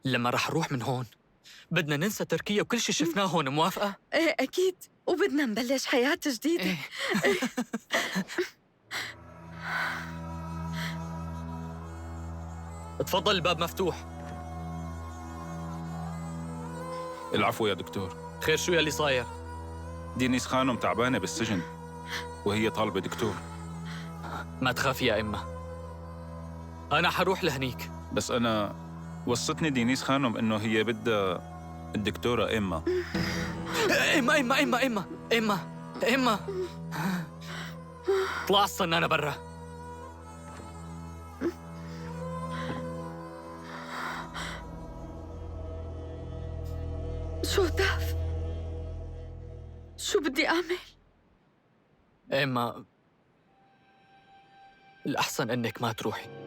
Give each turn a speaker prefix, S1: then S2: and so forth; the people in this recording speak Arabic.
S1: لما رح نروح من هون بدنا ننسى تركيا وكل شي شفناه هون، موافقة؟
S2: ايه أكيد، وبدنا نبلش حياة جديدة.
S1: إيه. تفضل، الباب مفتوح.
S3: العفو يا دكتور.
S1: خير، شو يلي صاير؟
S3: دينيس خانم تعبانة بالسجن وهي طالبة دكتور.
S1: ما تخافي يا إما، أنا حروح لهنيك.
S3: بس أنا وصتني دينيس خانم إنه هي بدها الدكتورة إيما.
S1: إما إما إما إما إما إما طلع الصنانة برا.
S2: شو داف؟ شو بدي أعمل؟
S1: إما الأحسن إنك ما تروحي.